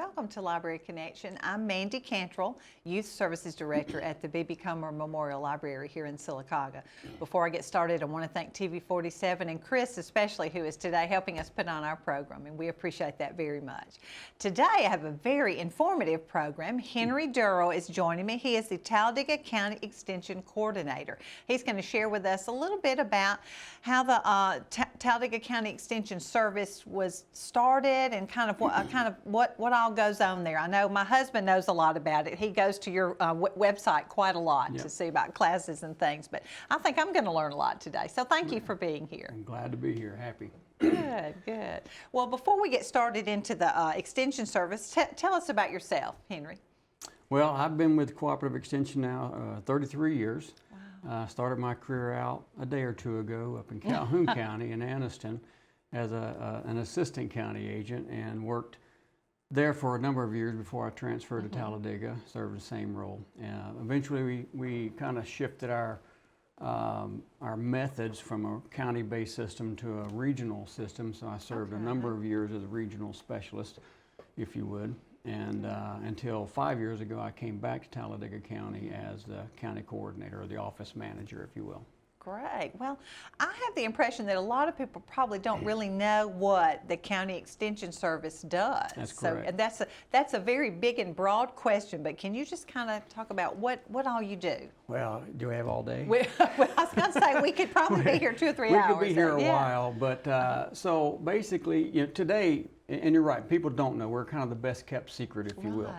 welcome to Library Connection. I'm Mandy Cantrell, Youth Services Director at the B.B. Comer Memorial Library here in Sylacauga. Before I get started, I want to thank TV47 and Chris especially, who is today helping us put on our program, and we appreciate that very much. Today I have a very informative program. Henry Dorough is joining me. He is the Talladega County Extension Coordinator. He's going to share with us a little bit about how the Talladega County Extension Service was started and kind of what all goes on there. I know my husband knows a lot about it. He goes to your website quite a lot to see about classes and things, but I think I'm going to learn a lot today. So thank you for being here. I'm glad to be here. Happy. Good, good. Well, before we get started into the Extension Service, tell us about yourself, Henry. Well, I've been with Cooperative Extension now 33 years. Wow. Started my career out a day or two ago up in Calhoun County in Anniston as an assistant county agent, and worked there for a number of years before I transferred to Talladega, served the same role. Eventually we kind of shifted our methods from a county-based system to a regional system, so I served a number of years as a regional specialist, if you would, and until 5 years ago I came back to Talladega County as the county coordinator, or the office manager, if you will. Great. Well, I have the impression that a lot of people probably don't really know what the County Extension Service does. That's correct. So, and that's a very big and broad question, but can you just kind of talk about what all you do? Well, do we have all day? Well, I was going to say we could probably be here 2 or 3 hours. We could be here a while, but so basically, today, and you're right, people don't know. We're kind of the best kept secret, if you will.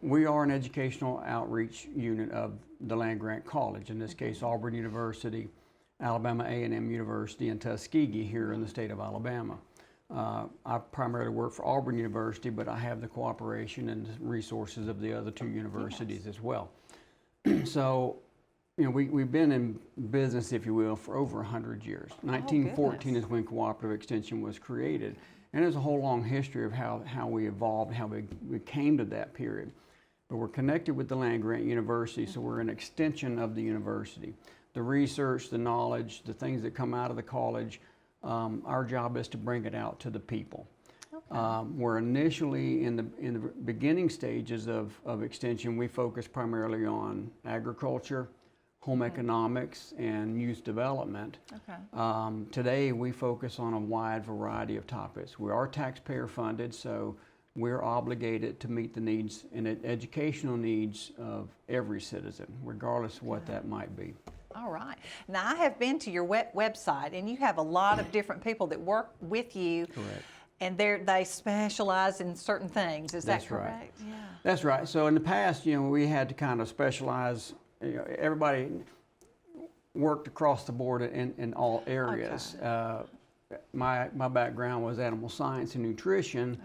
We are an educational outreach unit of the land-grant college, in this case Auburn University, Alabama A&M University, and Tuskegee here in the state of Alabama. I primarily work for Auburn University, but I have the cooperation and resources of the other 2 universities as well. So, we've been in business, if you will, for over 100 years. 1914 is when Cooperative Extension was created. And there's a whole long history of how we evolved, how we came to that period. But we're connected with the land-grant university, so we're an extension of the university. The research, the knowledge, the things that come out of the college, our job is to bring it out to the people. We're initially in the beginning stages of extension. We focus primarily on agriculture, home economics, and youth development. Today we focus on a wide variety of topics. We are taxpayer funded, so we're obligated to meet the needs and educational needs of every citizen, regardless of what that might be. All right. Now, I have been to your website, and you have a lot of different people that work with you. Correct. And they specialize in certain things. Is that correct? Right. Yeah. That's right. So in the past, we had to kind of specialize. Everybody worked across the board in all areas. My background was animal science and nutrition,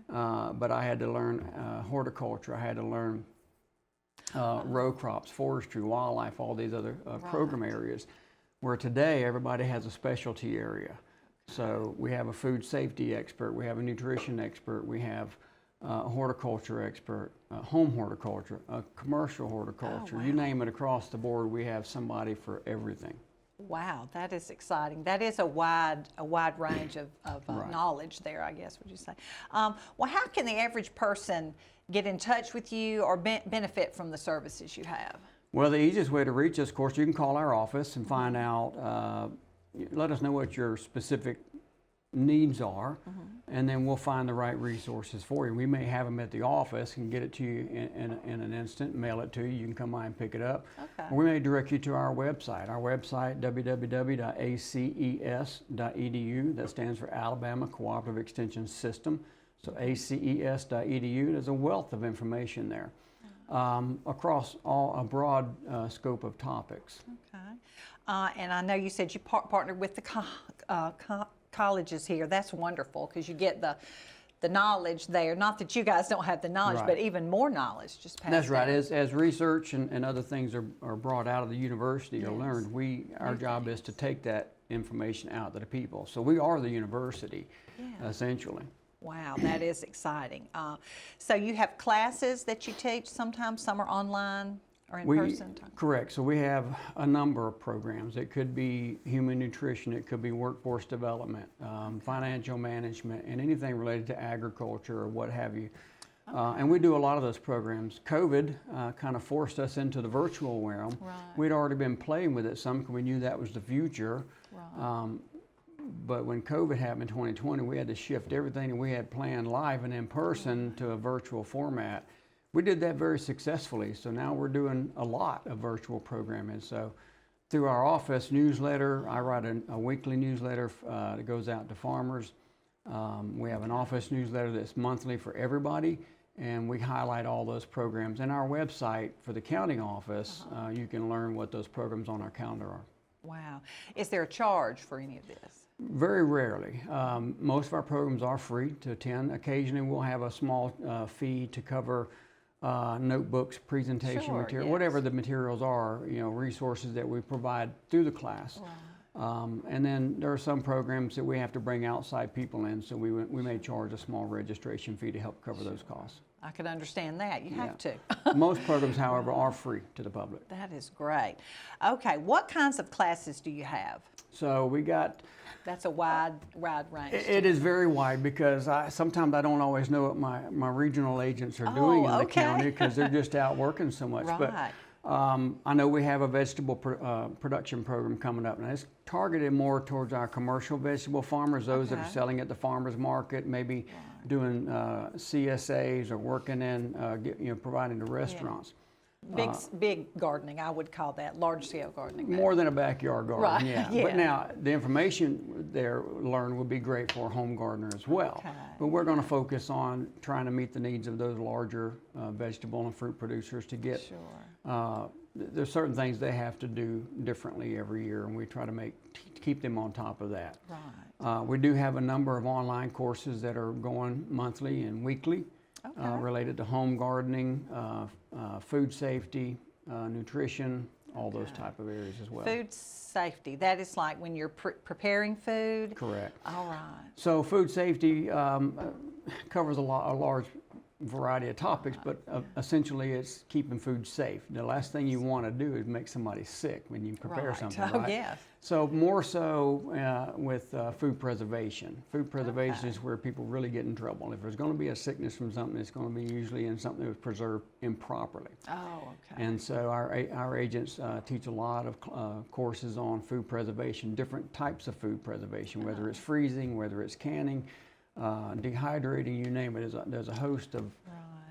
but I had to learn horticulture. I had to learn row crops, forestry, wildlife, all these other program areas, where today everybody has a specialty area. So we have a food safety expert, we have a nutrition expert, we have a horticulture expert, home horticulture, commercial horticulture, you name it, across the board we have somebody for everything. Wow, that is exciting. That is a wide range of knowledge there, I guess, would you say. Well, how can the average person get in touch with you or benefit from the services you have? Well, the easiest way to reach us, of course, you can call our office and find out, let us know what your specific needs are, and then we'll find the right resources for you. We may have them at the office and get it to you in an instant, mail it to you. You can come by and pick it up. Or we may direct you to our website. Our website, www.aces.edu. That stands for Alabama Cooperative Extension System. So aces.edu. There's a wealth of information there across a broad scope of topics. And I know you said you partnered with the colleges here. That's wonderful, because you get the knowledge there. Not that you guys don't have the knowledge, but even more knowledge just passed. That's right. As research and other things are brought out of the university or learned, our job is to take that information out to the people. So we are the university, essentially. Wow, that is exciting. So you have classes that you teach sometimes, some are online? or in person? Correct. So we have a number of programs. It could be human nutrition, it could be workforce development, financial management, and anything related to agriculture or what have you. And we do a lot of those programs. COVID kind of forced us into the virtual realm. Right. We'd already been playing with it some because we knew that was the future. Right. But when COVID happened in 2020, we had to shift everything that we had planned live and in person to a virtual format. We did that very successfully. So now we're doing a lot of virtual programming. So through our office newsletter, I write a weekly newsletter that goes out to farmers. We have an office newsletter that's monthly for everybody. And we highlight all those programs. And our website for the county office, you can learn what those programs on our calendar are. Wow. Is there a charge for any of this? Very rarely. Most of our programs are free to attend. Occasionally we'll have a small fee to cover notebooks, presentation material, yes. whatever the materials are, resources that we provide through the class. Right. And then there are some programs that we have to bring outside people in, so we may charge a small registration fee to help cover those costs. I could understand that. You have to. Most programs, however, are free to the public. That is great. Okay, what kinds of classes do you have? So we got... That's a wide range. It is very wide because sometimes I don't always know what my regional agents are doing in the county because they're just out working so much. Right. But I know we have a vegetable production program coming up, and it's targeted more towards our commercial vegetable farmers, those that are selling at the farmers market, maybe doing CSAs or working in, providing to restaurants. Big gardening, I would call that, large-scale gardening. More than a backyard garden, Right. yeah. But now, the information there learned would be great for a home gardener as well. Okay. But we're going to focus on trying to meet the needs of those larger vegetable and fruit producers to get... Sure. There's certain things they have to do differently every year, and we try to keep them on top of that. Right. We do have a number of online courses that are going monthly and weekly. Related to home gardening, food safety, nutrition, all those type of areas as well. Food safety, that is like when you're preparing food? Correct. All right. So food safety covers a large variety of topics, but essentially it's keeping food safe. The last thing you want to do is make somebody sick when you prepare something, right? Oh, yes. So more so with food preservation. Food preservation is where people really get in trouble. If there's going to be a sickness from something, it's going to be usually in something that was preserved improperly. Oh, okay. And so our agents teach a lot of courses on food preservation, different types of food preservation, whether it's freezing, whether it's canning, dehydrating, you name it. There's a host of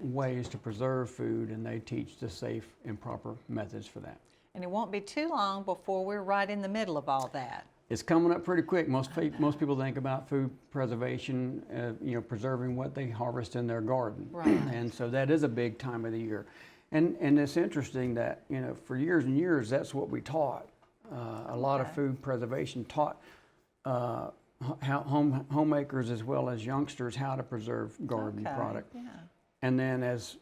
ways to preserve food, and they teach the safe and proper methods for that. And it won't be too long before we're right in the middle of all that. It's coming up pretty quick. Most people think about food preservation, preserving what they harvest in their garden. Right. And so that is a big time of the year. And it's interesting that, for years and years, that's what we taught. A lot of food preservation taught homemakers as well as youngsters how to preserve garden product. Yeah. And then as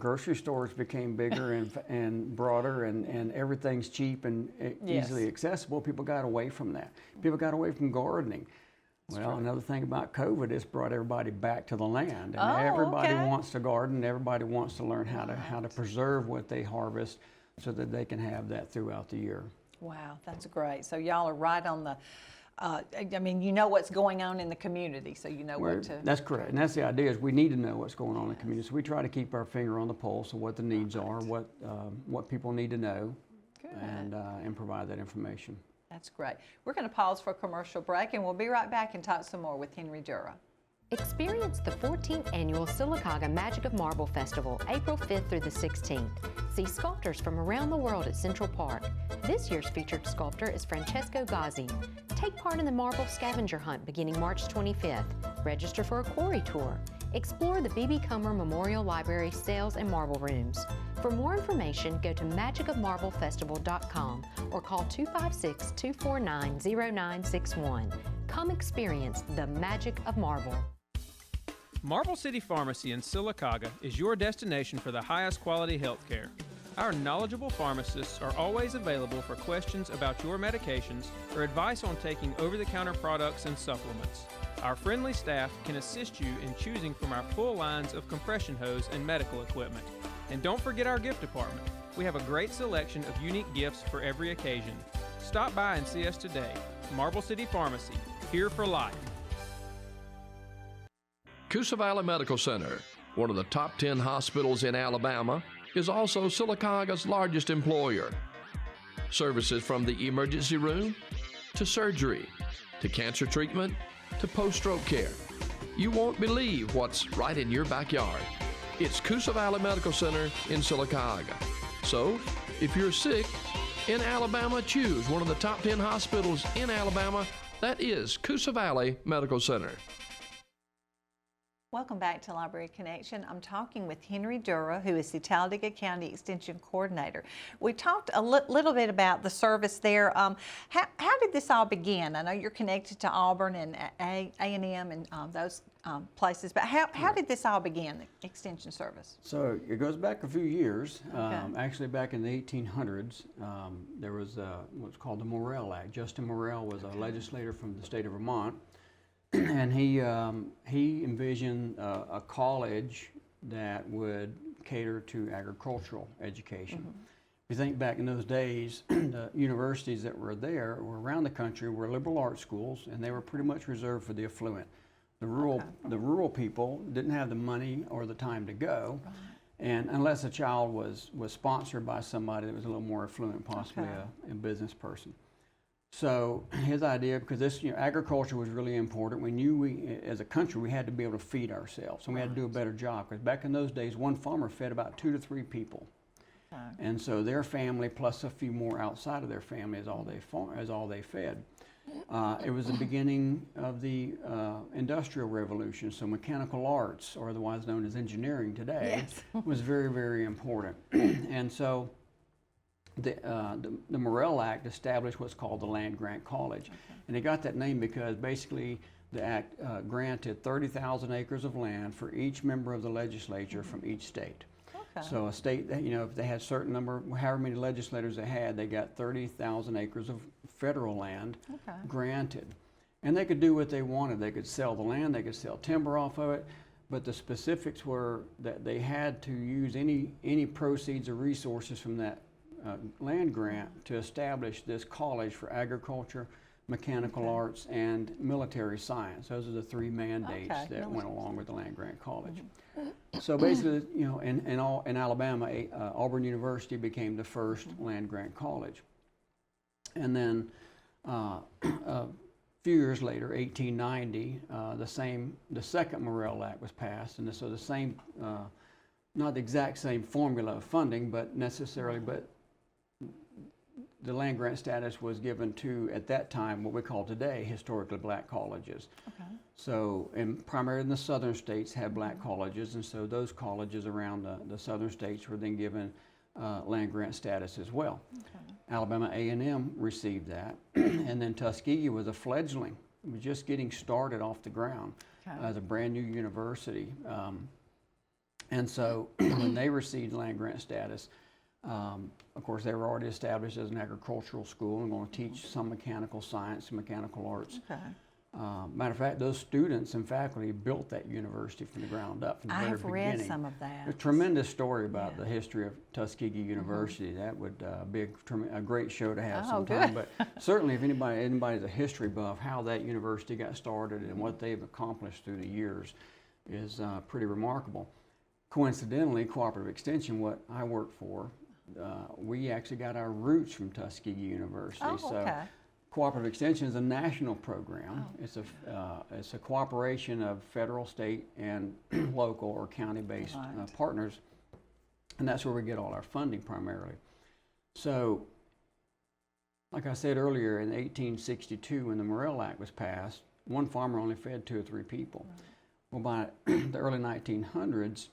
grocery stores became bigger and broader and everything's cheap and easily accessible, people got away from that. People got away from gardening. Another thing about COVID, it's brought everybody back to the land. And everybody wants to garden. Everybody wants to learn how to preserve what they harvest so that they can have that throughout the year. Wow, that's great. So y'all are right on the you know what's going on in the community, so you know what to... That's correct, and that's the idea, is we need to know what's going on in the community. So we try to keep our finger on the pulse of what the needs are, what people need to know, and provide that information. That's great. We're going to pause for a commercial break, and we'll be right back and talk some more with Henry Dorough. Experience the 14th Annual Sylacauga Magic of Marble Festival, April 5th through the 16th. See sculptors from around the world at Central Park. This year's featured sculptor is Francesco Gazzi. Take part in the marble scavenger hunt beginning March 25th. Register for a quarry tour. Explore the B.B. Comer Memorial Library sales and marble rooms. For more information, go to magicofmarblefestival.com or call 256-249-0961. Come experience the magic of marble. Marble City Pharmacy in Sylacauga is your destination for the highest quality health care. Our knowledgeable pharmacists are always available for questions about your medications or advice on taking over-the-counter products and supplements. Our friendly staff can assist you in choosing from our full lines of compression hose and medical equipment. And don't forget our gift department. We have a great selection of unique gifts for every occasion. Stop by and see us today. Marble City Pharmacy, here for life. Coosa Valley Medical Center, one of the top 10 hospitals in Alabama, is also Silicaga's largest employer. Services from the emergency room to surgery to cancer treatment to post-stroke care. You won't believe what's right in your backyard. It's Coosa Valley Medical Center in Silicaga. So, if you're sick in Alabama, choose one of the top 10 hospitals in Alabama. That is Coosa Valley Medical Center. Welcome back to Library Connection. I'm talking with Henry Dorough, who is the Talladega County Extension Coordinator. We talked a little bit about the service there. How did this all begin? I know you're connected to Auburn and A&M and those places, but how did this all begin, the Extension Service? So it goes back a few years. Okay. Actually, back in the 1800s, there was what's called the Morrill Act. Justin Morrill was a legislator from the state of Vermont. And he envisioned a college that would cater to agricultural education. Mm-hmm. If you think back in those days, the universities that were there were around the country were liberal arts schools, and they were pretty much reserved for the affluent. The rural people didn't have the money or the time to go, right. And unless a child was sponsored by somebody that was a little more affluent, possibly a business person. So his idea, because this, agriculture was really important. We knew as a country, we had to be able to feed ourselves, and we had to do a better job. Because back in those days, one farmer fed about 2 to 3 people, and so their family plus a few more outside of their family is all they fed. It was the beginning of the Industrial Revolution, so mechanical arts, or otherwise known as engineering today, was very, very important, and so. The Morrill Act established what's called the Land Grant College. And it got that name because basically the act granted 30,000 acres of land for each member of the legislature from each state. So a state, if they had a certain number, however many legislators they had, they got 30,000 acres of federal land granted. And they could do what they wanted. They could sell the land, they could sell timber off of it, but the specifics were that they had to use any proceeds or resources from that land grant to establish this college for agriculture, mechanical arts, and military science. Those are the 3 mandates that went along with the land grant college. So basically, in Alabama, Auburn University became the first land grant college. And then a few years later, 1890, the second Morrill Act was passed, and so the same, not the exact same formula of funding, but the land grant status was given to, at that time, what we call today, historically black colleges. So, and primarily in the southern states had black colleges, and so those colleges around the southern states were then given land grant status as well. Alabama A&M received that, and then Tuskegee was a fledgling. It was just getting started off the ground as a brand new university. And so when they received land grant status, of course, they were already established as an agricultural school and going to teach some mechanical science and mechanical arts. Matter of fact, those students and faculty built that university from the ground up from the very beginning. I've read some of that. A tremendous story about the history of Tuskegee University. That would be a great show to have sometime. But certainly, if anybody's a history buff, how that university got started and what they've accomplished through the years is pretty remarkable. Coincidentally, Cooperative Extension, what I work for, we actually got our roots from Tuskegee University. So Cooperative Extension is a national program. It's a cooperation of federal, state, and local or county-based partners, and that's where we get all our funding primarily. So, like I said earlier, in 1862, when the Morrill Act was passed, one farmer only fed 2 or 3 people. Well, by the early 1900s,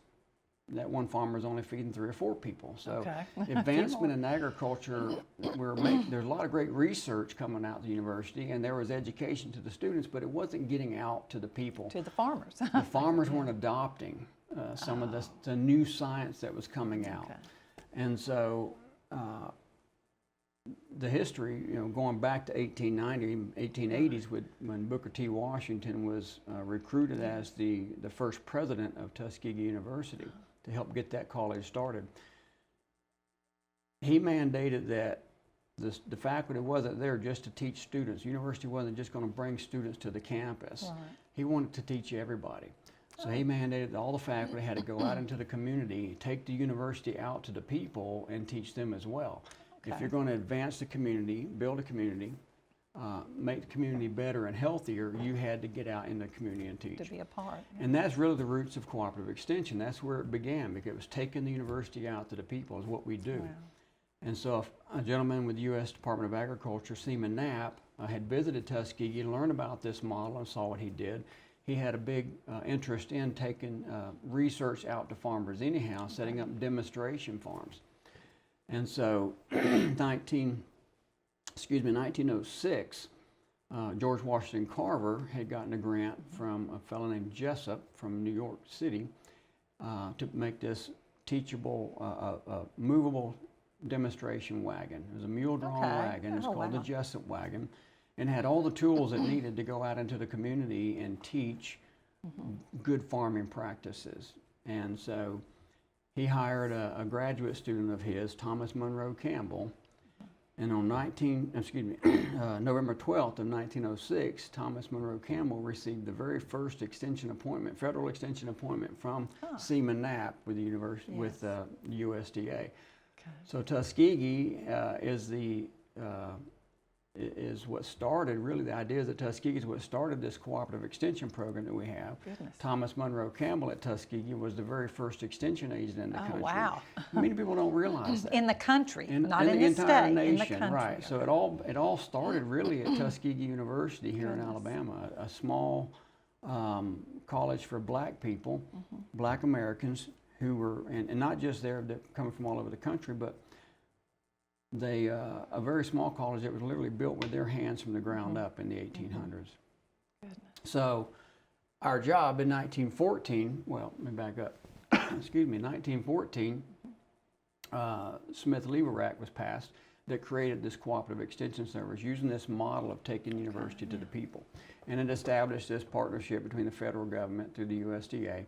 that one farmer is only feeding 3 or 4 people. So advancement in agriculture, there's a lot of great research coming out of the university, and there was education to the students, but it wasn't getting out to the people. To the farmers. The farmers weren't adopting some of the new science that was coming out. And so the history, going back to 1890, 1880s, when Booker T. Washington was recruited as the first president of Tuskegee University to help get that college started. he mandated that the faculty wasn't there just to teach students. The university wasn't just going to bring students to the campus. Right. He wanted to teach everybody. So he mandated that all the faculty had to go out into the community, take the university out to the people, and teach them as well. If Okay. you're going to advance the community, build a community, make the community better and healthier, you had to get out in the community and teach. To be a part. And that's really the roots of cooperative extension. That's where it began, because it was taking the university out to the people is what we do. Wow. And so if a gentleman with the U.S. Department of Agriculture, Seaman Knapp, had visited Tuskegee and learned about this model and saw what he did, he had a big interest in taking research out to farmers anyhow, setting up demonstration farms. And so 1906, George Washington Carver had gotten a grant from a fellow named Jessup from New York City to make this teachable, movable demonstration wagon. It was a mule-drawn wagon. It's called the Jessup wagon, and had all the tools it needed to go out into the community and teach good farming practices. And so he hired a graduate student of his, Thomas Monroe Campbell, and on November 12th of 1906, Thomas Monroe Campbell received the very first extension appointment, federal extension appointment from Seaman Knapp with the university, with the USDA. So Tuskegee is what started, really the idea is that Tuskegee is what started this cooperative extension program that we have. Goodness. Thomas Monroe Campbell at Tuskegee was the very first extension agent in the country. Wow. Many people don't realize that. In the country, not in in the the entire state, nation, in the country. right. So it all started really at Tuskegee University here in Alabama, a small college for black people, black Americans who were, and not just there, coming from all over the country, but they, a very small college that was literally built with their hands from the ground up in the 1800s. So our job in 1914, well, let me back up, excuse me, 1914, Smith-Lever Act was passed that created this cooperative extension service using this model of taking the university to the people. And it established this partnership between the federal government through the USDA,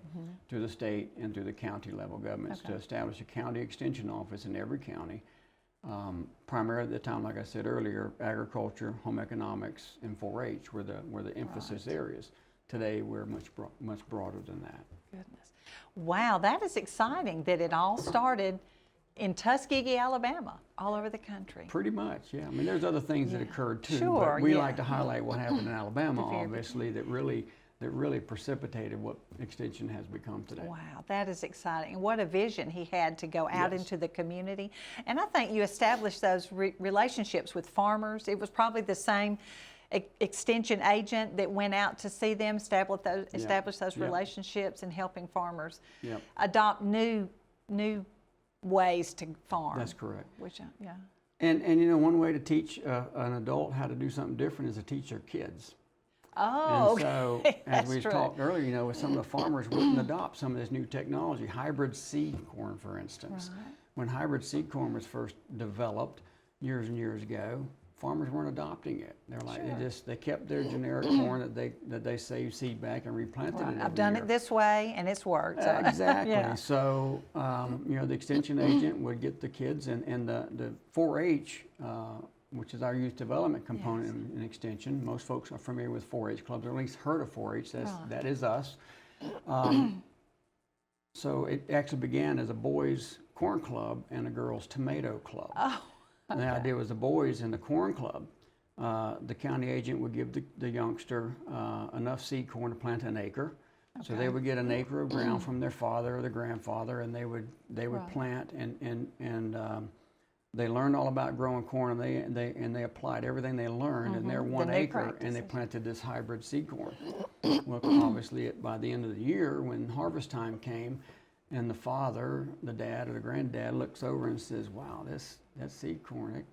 through the state, and through the county level governments to establish a county extension office in every county. Primarily at the time, like I said earlier, agriculture, home economics, and 4-H were the emphasis areas. Today, we're much broader than that. Goodness. Wow, that is exciting that it all started in Tuskegee, Alabama, all over the country. Pretty much, yeah. I mean, there's other things that occurred too, Sure, but we yeah. like to highlight what happened in Alabama, The very obviously, that really precipitated what extension has become today. Wow, that is exciting. And what a vision he had to go out Yes. into the community. And I think you established those relationships with farmers. It was probably the same extension agent that went out to see them, establish those Yep. relationships, and helping farmers Yep. adopt new ways to farm. That's correct. Which, yeah. And you know, one way to teach an adult how to do something different is to teach their kids. Oh, And so, okay. as That's we true. talked earlier, you know, with some of the farmers wouldn't adopt some of this new technology, hybrid seed corn, for instance. Right. When hybrid seed corn was first developed years and years ago, farmers weren't adopting it. They're like, they kept their generic corn that they saved seed back and replanted it. I've done it this way, and it's worked. So. Exactly. Yeah. So, you know, the extension agent would get the kids, and the 4-H, which is our youth development component in extension. Most folks are familiar with 4-H clubs, or at least heard of 4-H. That is us. So it actually began as a boys' corn club and a girls' tomato club. Oh, And the idea was the boys in the corn club, the county agent would give the youngster enough seed corn to plant an acre. So they would get an acre of ground from their father or their grandfather, and they would plant and they learned all about growing corn, and they applied everything they learned in their 1 acre, and they planted this hybrid seed corn. Well, obviously, by the end of the year, when harvest time came, and the father, the dad, or the granddad looks over and says, "Wow, that seed corn,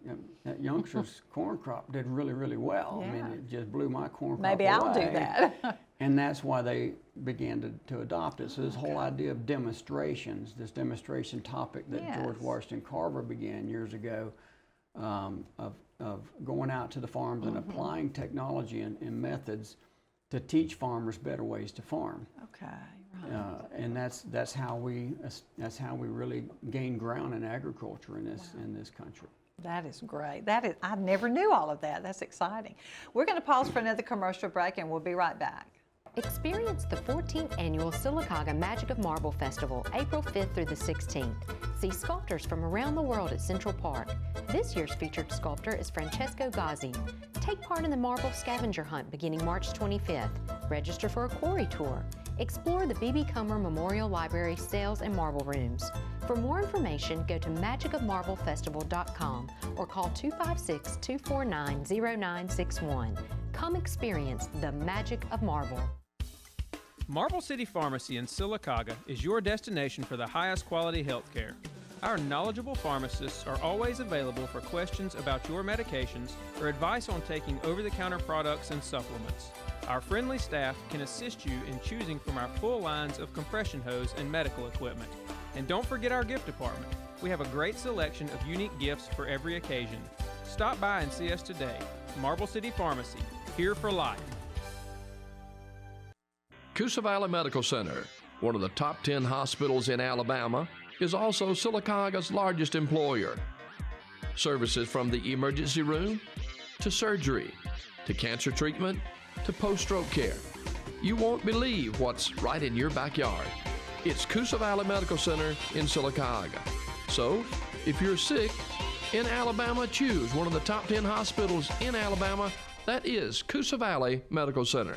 that youngster's corn crop did really, really well. I mean, it just blew my corn crop maybe I'll do away." that. And that's why they began to adopt it. So this whole idea of demonstrations, this demonstration topic that George Washington Carver began years ago, of going out to the farms and applying technology and methods to teach farmers better ways to farm. Okay, And that's how we really gain ground in agriculture in this country. That is great. I never knew all of that. That's exciting. We're going to pause for another commercial break, and we'll be right back. Experience the 14th Annual Sylacauga Magic of Marble Festival, April 5th through the 16th. See sculptors from around the world at Central Park. This year's featured sculptor is Francesco Gazzi. Take part in the marble scavenger hunt beginning March 25th. Register for a quarry tour. Explore the B.B. Comer Memorial Library sales and marble rooms. For more information, go to magicofmarblefestival.com or call 256-249-0961. Come experience the magic of marble. Marble City Pharmacy in Sylacauga is your destination for the highest quality health care. Our knowledgeable pharmacists are always available for questions about your medications or advice on taking over-the-counter products and supplements. Our friendly staff can assist you in choosing from our full lines of compression hose and medical equipment. And don't forget our gift department. We have a great selection of unique gifts for every occasion. Stop by and see us today. Marble City Pharmacy, here for life. Coosa Valley Medical Center, one of the top 10 hospitals in Alabama, is also Sylacauga's largest employer. Services from the emergency room to surgery to cancer treatment to post-stroke care. You won't believe what's right in your backyard. It's Coosa Valley Medical Center in Sylacauga. So, if you're sick in Alabama, choose one of the top 10 hospitals in Alabama. That is Coosa Valley Medical Center.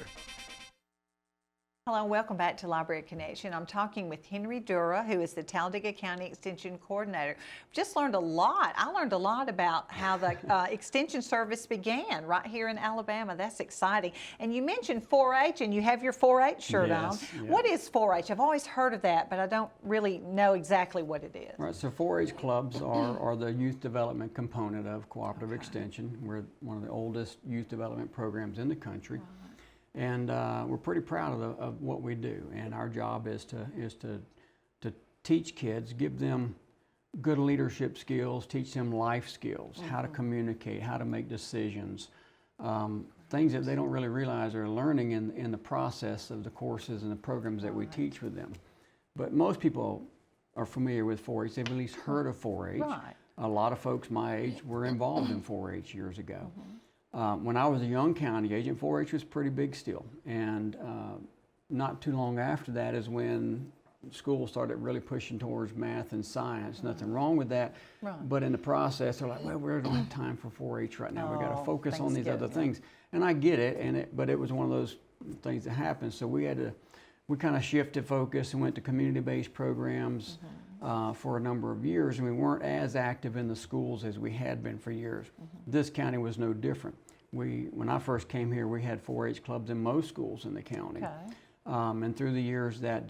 Hello and welcome back to Library Connection. I'm talking with Henry Dorough, who is the Talladega County Extension Coordinator. Just learned a lot. I learned a lot about how the Extension Service began right here in Alabama. That's exciting. And you mentioned 4-H, and you have your 4-H shirt on. Yeah. What is 4-H? I've always heard of that, but I don't really know exactly what it is. Right, so 4-H clubs are the youth development component of cooperative extension. We're one of the oldest youth development programs in the country. And we're pretty proud of what we do. And our job is to teach kids, give them good leadership skills, teach them life skills, how to communicate, how to make decisions, things that they don't really realize they're learning in the process of the courses and the programs that we teach with them. But most people are familiar with 4-H. They've at least heard of 4-H. Right. A lot of folks my age were involved in 4-H years ago. When I was a young county agent, 4-H was pretty big still. And not too long after that is when schools started really pushing towards math and science. Nothing wrong with that. Right. But in the process, they're like, well, we don't have time for 4-H right now. We got to focus on these other Thanksgiving. things. And I get it, but it was one of those things that happened. So we kind of shifted focus and went to community-based programs for a number of years, and we weren't as active in the schools as we had been for years. This county was no different. When I first came here, we had 4-H clubs in most schools in the county. Okay. And through the years, that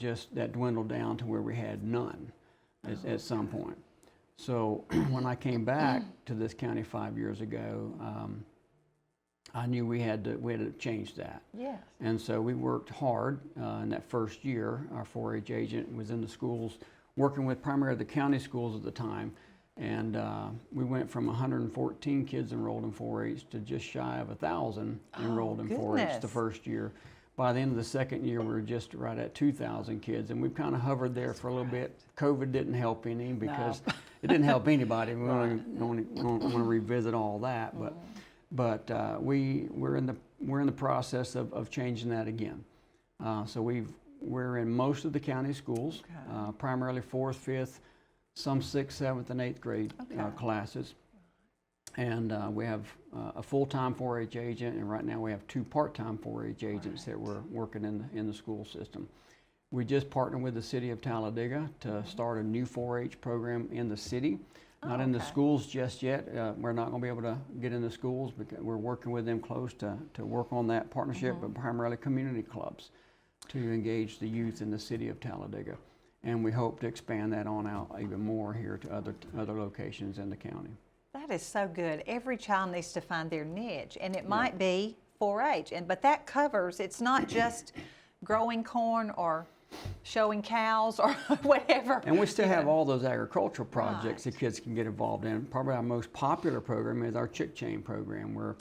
dwindled down to where we had none at some point. So when I came back to this county 5 years ago, I knew we had to change that. Yes. And so we worked hard in that first year. Our 4-H agent was in the schools, working with primarily the county schools at the time. And we went from 114 kids enrolled in 4-H to just shy of 1,000 enrolled in 4-H the first year. By the end of the second year, we were just right at 2,000 kids, and we've kind of hovered there for a little bit. COVID didn't help any because it didn't help anybody. We don't want to revisit all that, but we're in the process of changing that again. So we're in most of the county schools, primarily 4th, 5th, some 6th, 7th, and 8th grade classes. And we have a full-time 4-H agent, and right now we have 2 part-time 4-H agents that we're working in the school system. We just partnered with the city of Talladega to start a new 4-H program in the city. Not in the schools just yet. We're not going to be able to get in the schools because we're working with them close to work on that partnership, but primarily community clubs to engage the youth in the city of Talladega. And we hope to expand that on out even more here to other locations in the county. That is so good. Every child needs to find their niche, and it might be 4-H, but that covers, it's not just growing corn or showing cows or whatever. And we still have all those agricultural projects that kids can get involved in. Probably our most popular program is our chick chain program, where,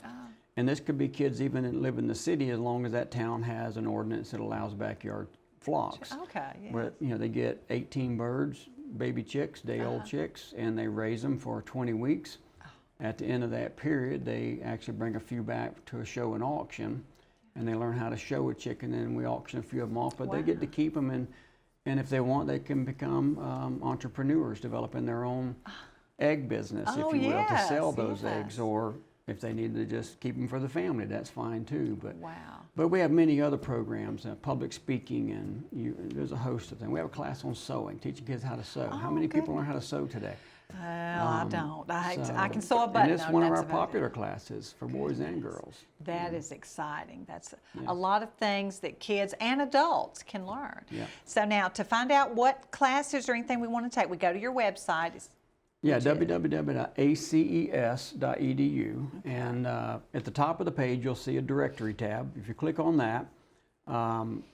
and this could be kids even that live in the city as long as that town has an ordinance that allows backyard flocks. Okay, yeah. Where, you know, they get 18 birds, baby chicks, day-old chicks, and they raise them for 20 weeks. At the end of that period, they actually bring a few back to a show and auction, and they learn how to show a chicken, and we auction a few of them off, but they get to keep them, and if they want, they can become entrepreneurs, developing their own egg business, if you will, to sell those eggs, or if they need to just keep them for the family, that's fine too. But we have many other programs, public speaking, and there's a host of them. We have a class on sewing, teaching kids how to sew. How many people learn how to sew today? Well, I don't. I can sew a button. And it's one of our popular classes for boys and girls. That is exciting. That's a lot of things that kids and adults can learn. Yeah. So now, to find out what classes or anything we want to take, we go to your website. Yeah, www.aces.edu, and at the top of the page you'll see a directory tab. If you click on that,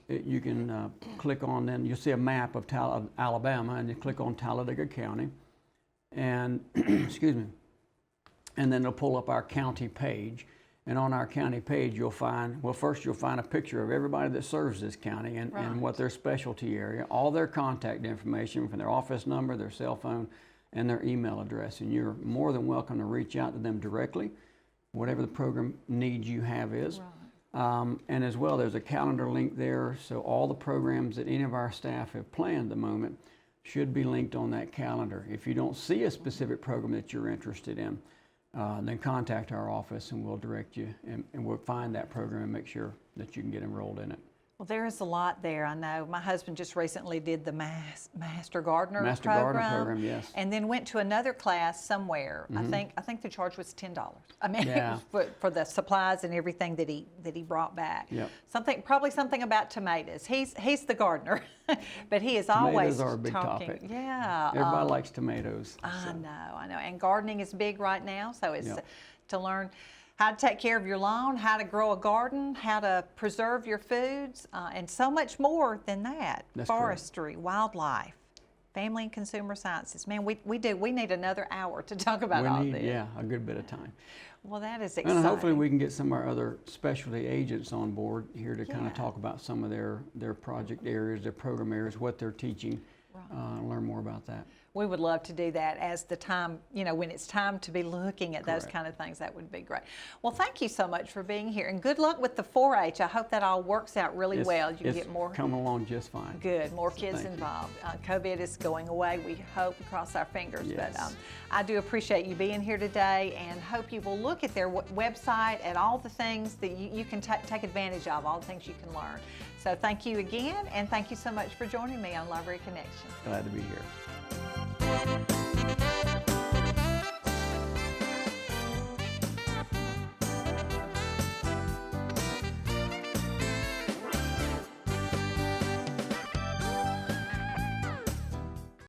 you can click on, then you'll see a map of Alabama, and you click on Talladega County, and excuse me, and then it'll pull up our county page. And on our county page you'll find, well, first you'll find a picture of everybody that serves this county and what their specialty area, all their contact information, from their office number, their cell phone, and their email address, and you're more than welcome to reach out to them directly, whatever the program needs you have is. And as well, there's a calendar link there, so all the programs that any of our staff have planned at the moment should be linked on that calendar. If you don't see a specific program that you're interested in, then contact our office and we'll direct you, and we'll find that program and make sure that you can get enrolled in it. Well, there is a lot there. I know my husband just recently did the Master Gardener program, yes. And then went to another class somewhere. I think the charge was $10. I mean, for the supplies and everything that he brought back. Yep. Probably something about tomatoes. He's the gardener, but he is always tomatoes are a big talking. topic. Yeah. Everybody likes tomatoes. I know. And gardening is big right now, so it's to learn how to take care of your lawn, how to grow a garden, how to preserve your foods, and so much more than that. That's Forestry, wildlife, family and consumer sciences. Man, we need another hour to talk about all this. Yeah, a good bit of time. Well, that is exciting. And hopefully we can get some of our other specialty agents on board here to kind of talk about some of their project areas, their program areas, what they're teaching, learn more about that. We would love to do that as the time, when it's time to be looking at those kind of things. That would be great. Well, thank you so much for being here, and good luck with the 4-H. I hope that all works out really well. You can get more. Coming along just fine. Good, more kids involved. COVID is going away, we hope, cross our fingers. Yes. But I do appreciate you being here today, and hope you will look at their website at all the things that you can take advantage of, all the things you can learn. So thank you again, and thank you so much for joining me on Library Connection. Glad to be here.